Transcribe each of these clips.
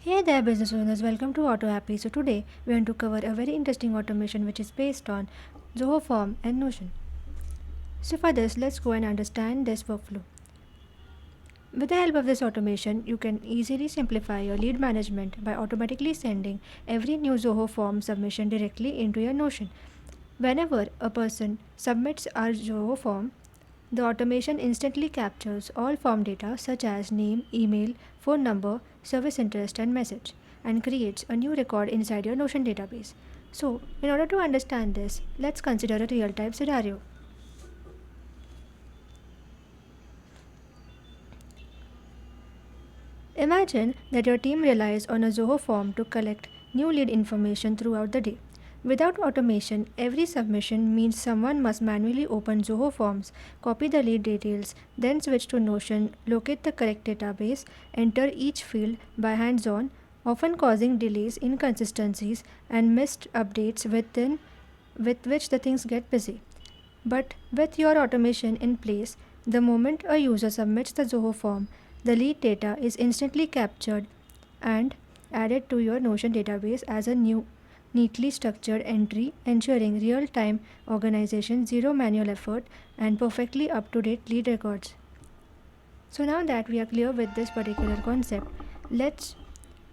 Hey there, business owners. Welcome to Auto Happy. So today we want to cover a very interesting automation which is based on Zoho Form and Notion. So for this, let's go and understand this workflow. With the help of this automation, you can easily simplify your lead management by automatically sending every new Zoho form submission directly into your Notion. Whenever a person submits our Zoho form, the automation instantly captures all form data such as name, email, phone number, service interest, and message, and creates a new record inside your Notion database. So, in order to understand this, let's consider a real time scenario. Imagine that your team relies on a Zoho form to collect new lead information throughout the day. Without automation, every submission means someone must manually open Zoho forms, copy the lead details, then switch to Notion, locate the correct database, enter each field by hands on, often causing delays, inconsistencies, and missed updates with which the things get busy. But with your automation in place, the moment a user submits the Zoho form, the lead data is instantly captured and added to your Notion database as a new, neatly structured entry, ensuring real time organization, zero manual effort, and perfectly up to date lead records. So, now that we are clear with this particular concept, let's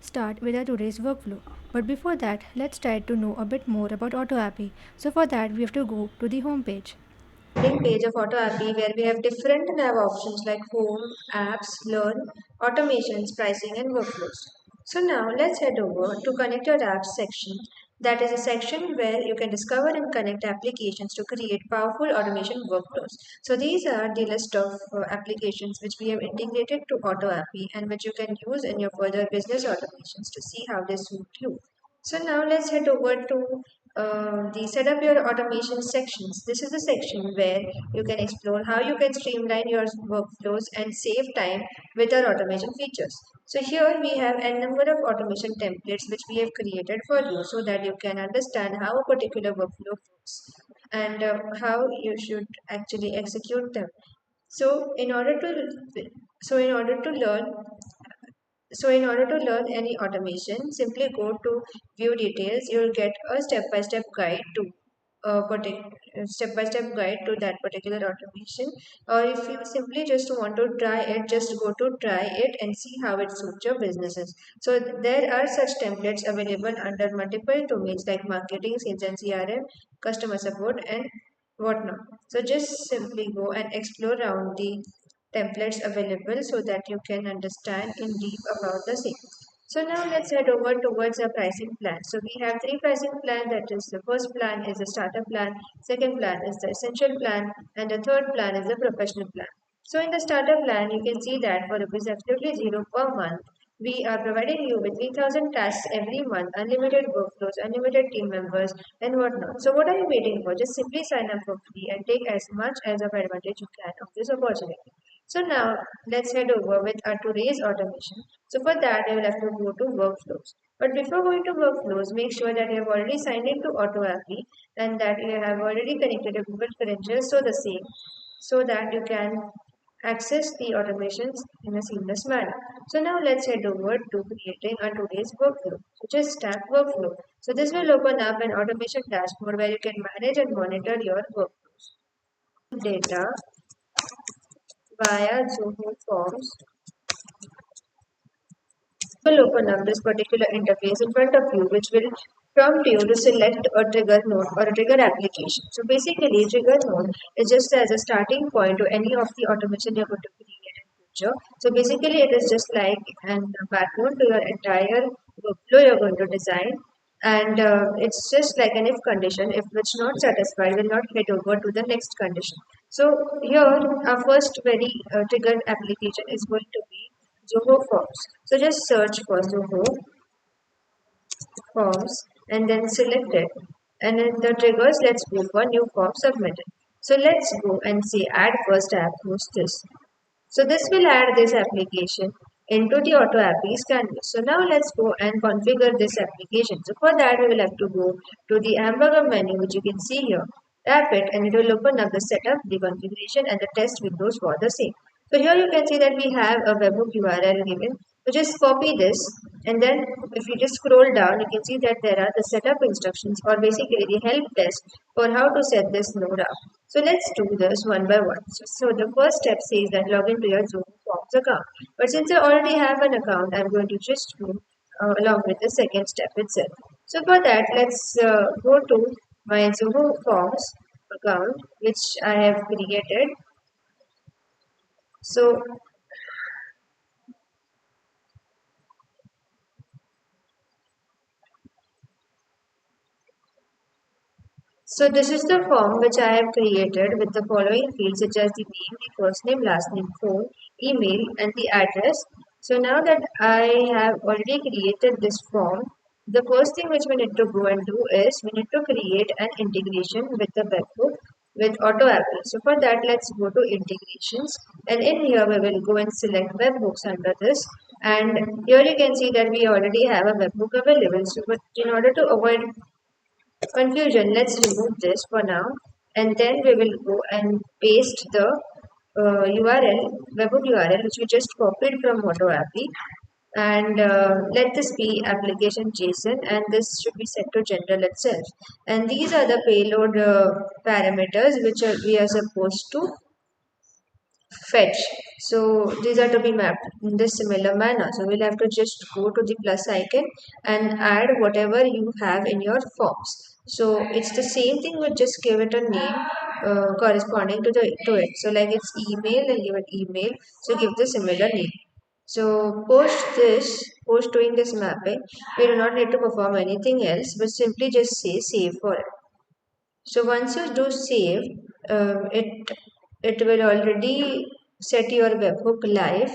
start with our today's workflow. But before that, let's try to know a bit more about AutoAppy. So, for that, we have to go to the home page. Landing page of AutoAppy where we have different nav options like home, apps, learn, automations, pricing, and workflows. So now let's head over to connect your apps section. That is a section where you can discover and connect applications to create powerful automation workflows. So these are the list of applications which we have integrated to AutoAppy and which you can use in your further business automations to see how they suit you. So now let's head over to the set up your automation sections. This is the section where you can explore how you can streamline your workflows and save time with our automation features. So here we have a number of automation templates which we have created for you so that you can understand how a particular workflow works and how you should actually execute them. So in order to in order to learn in order to learn any automation, simply go to view details. You'll get a step-by-step guide to step-by-step guide to that particular automation. Or if you simply just want to try it, just go to try it and see how it suits your businesses. So there are such templates available under multiple domains like marketing, sales and CRM, customer support, and whatnot. So just simply go and explore around the templates available so that you can understand in deep about the same. So now let's head over towards a pricing plan. So we have three pricing plan, that is the first plan is the starter plan, second plan is the essential plan, and the third plan is the professional plan. So in the starter plan, you can see that for rupees absolutely zero per month, we are providing you with 3,000 tasks every month, unlimited workflows, unlimited team members, and whatnot. So what are you waiting for? Just simply sign up for free and take as much as of advantage you can of this opportunity. So now let's head over with our today's automation. So for that, you will have to go to workflows. But before going to workflows, make sure that you have already signed into AutoApply and that you have already connected your Google credentials so the same, so that you can access the automations in a seamless manner. So now let's head over to creating our today's workflow. So just tap workflow. So this will open up an automation dashboard where you can manage and monitor your workflows. Data via Zoho Forms will open up this particular interface in front of you, which will prompt you to select a trigger node or a trigger application. So basically, trigger node is just as a starting point to any of the automation you're going to create in future. So basically, it is just like an backbone to your entire workflow you're going to design. And it's just like an if condition, if which not satisfied, will not head over to the next condition. So here, our first very triggered application is going to be Zoho Forms. So just search for Zoho Forms and then select it. And in the triggers, let's go for new form submitted. So let's go and say add first app host this. So this will add this application into the auto app's canvas. So now let's go and configure this application. So for that we will have to go to the hamburger menu which you can see here. Tap it and it will open up the setup, the configuration and the test windows for the same. So here you can see that we have a webhook URL given. So just copy this And then if you just scroll down, you can see that there are the setup instructions or basically the help desk for how to set this node up. So let's do this one by one. So the first step says that log into your Zoho Forms account. But since I already have an account, I'm going to just go along with the second step itself. So for that, let's go to my Zoho Forms account, which I have created. So So this is the form which I have created with the following fields such as the name, the first name, last name, phone, email and the address. So now that I have already created this form, the first thing which we need to go and do is we need to create an integration with the webhook with auto apply. So for that let's go to integrations and in here we will go and select webhooks under this and here you can see that we already have a webhook available. So but in order to avoid confusion, let's remove this for now and then we will go and paste the URL, webhook URL which we just copied from AutoAppy and let this be application JSON and this should be set to general itself. And these are the payload parameters which we are supposed to fetch. So these are to be mapped in this similar manner. So we'll have to just go to the plus icon and add whatever you have in your forms. So it's the same thing, but just give it a name corresponding to the to it. So like it's email and give it email. So give the similar name. So post doing this mapping, we do not need to perform anything else, but simply just say save for it. So once you do save, it will already set your webhook live.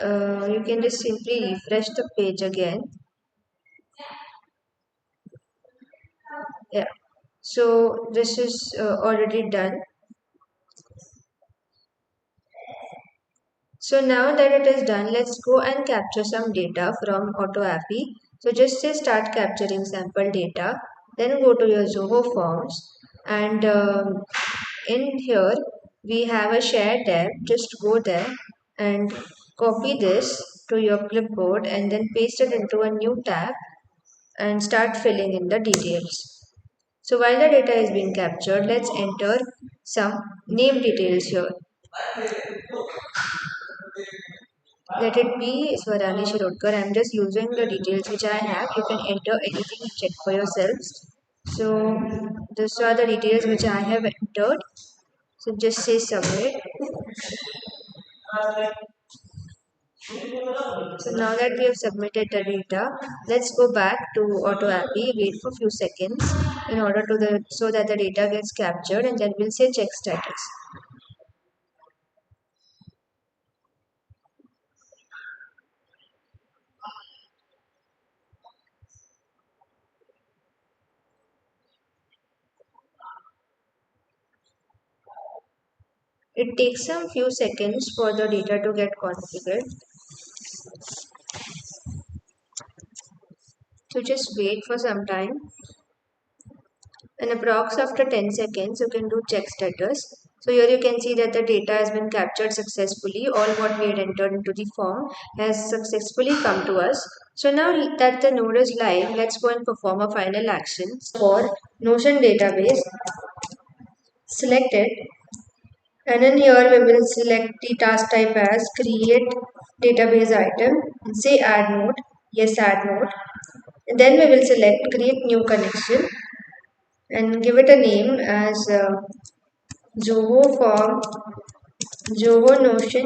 You can just simply refresh the page again. Yeah. So this is already done. So now that it is done, let's go and capture some data from AutoAppy. So just say start capturing sample data. Then go to your Zoho forms and in here we have a share tab. Just go there and copy this to your clipboard and then paste it into a new tab and start filling in the details. So while the data is being captured, let's enter some name details here. Let it be Swarani Shirodkar. I'm just using the details which I have. You can enter anything and check for yourselves. So these are the details which I have entered. So just say submit. So now that we have submitted the data, let's go back to AutoAppy, wait for a few seconds in order to the so that the data gets captured and then we'll say check status. It takes some few seconds for the data to get configured. So just wait for some time. And approx after 10 seconds, you can do check status. So here you can see that the data has been captured successfully. All what we had entered into the form has successfully come to us. So now that the node is live, let's go and perform a final action. For Notion database, select it. And in here we will select the task type as create database item and say add node. Yes, add node. And then we will select create new connection and give it a name as Zoho form, Zoho Notion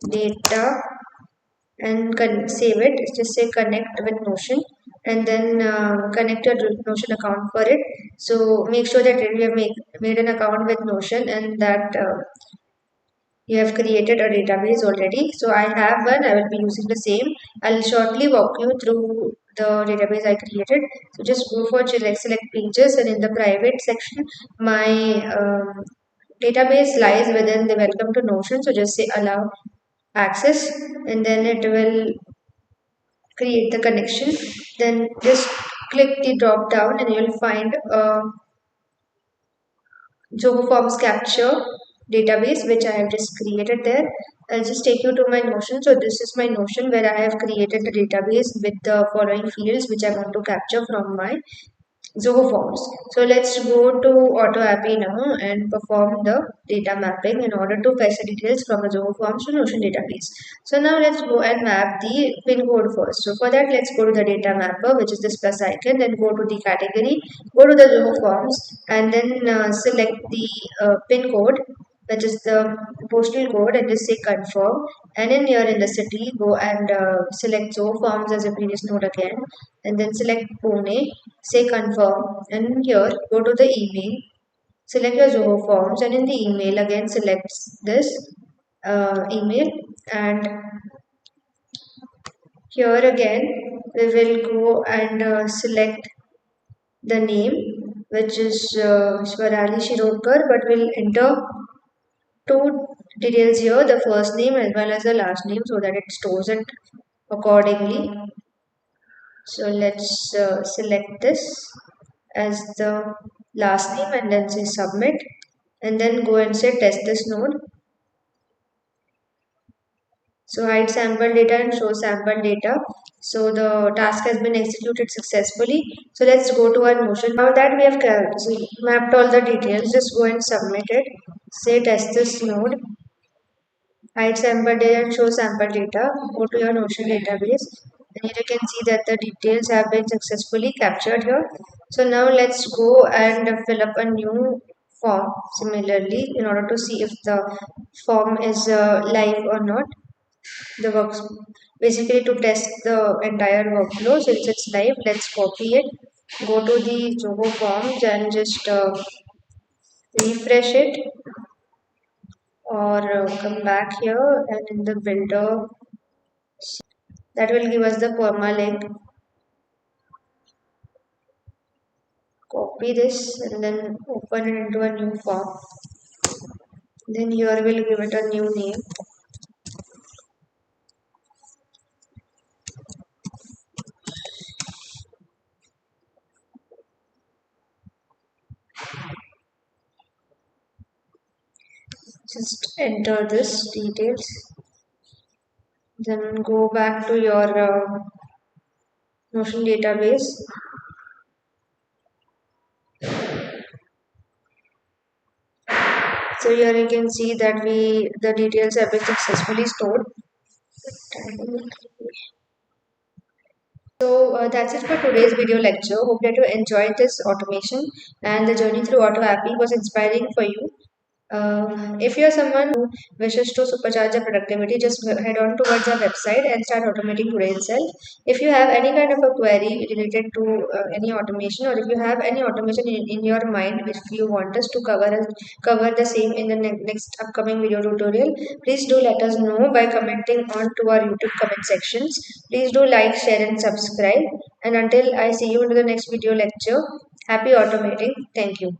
data and save it. Just say connect with Notion and then connect your Notion account for it. So make sure that you have made an account with Notion and that you have created a database already. So I have one. I will be using the same. I'll shortly walk you through the database I created. So just go for select pages and in the private section, my database lies within the welcome to Notion. So just say allow access and then it will create the connection. Then just click the drop down and you'll find Zoho Forms capture database which I have just created there. I'll just take you to my Notion. So this is my Notion where I have created the database with the following fields which I want to capture from my Zoho Forms. So let's go to AutoAppy now and perform the data mapping in order to fetch the details from the Zoho Forms to Notion database. So now let's go and map the pin code first. So for that, let's go to the data mapper, which is this plus icon, then go to the category, go to the Zoho Forms, and then select the pin code, which is the postal code, and just say confirm. And in here in the city, go and select Zoho Forms as a previous node again, and then select Pune, say confirm, and here go to the email, select your Zoho Forms, and in the email again select this email, and here again we will go and select the name, which is Swarali Shirokar, but we'll enter two details here, the first name as well as the last name, so that it stores it accordingly. So let's select this as the last name and then say submit, and then go and say test this node. So hide sample data and show sample data. So the task has been executed successfully. So let's go to our Notion. Now that we have mapped all the details, just go and submit it. Say test this node, hide sample data and show sample data. Go to your Notion database, and here you can see that the details have been successfully captured here. So now let's go and fill up a new form similarly in order to see if the form is live or not. The works basically to test the entire workflow. Since it's live, let's copy it, go to the Zoho Forms and just refresh it, or come back here and in the builder that will give us the permalink. Copy this and then open it into a new form. Then here we'll give it a new name. Just enter this details. Then go back to your Notion database. So here you can see that the details have been successfully stored. So that's it for today's video lecture. Hope that you enjoyed this automation and the journey through AutoAppy was inspiring for you. If you're someone who wishes to supercharge your productivity, just head on towards our website and start automating today itself. If you have any kind of a query related to any automation, or if you have any automation in your mind, if you want us to cover the same in the next upcoming video tutorial, please do let us know by commenting on to our YouTube comment sections. Please do like, share, and subscribe. And until I see you into the next video lecture, happy automating. Thank you.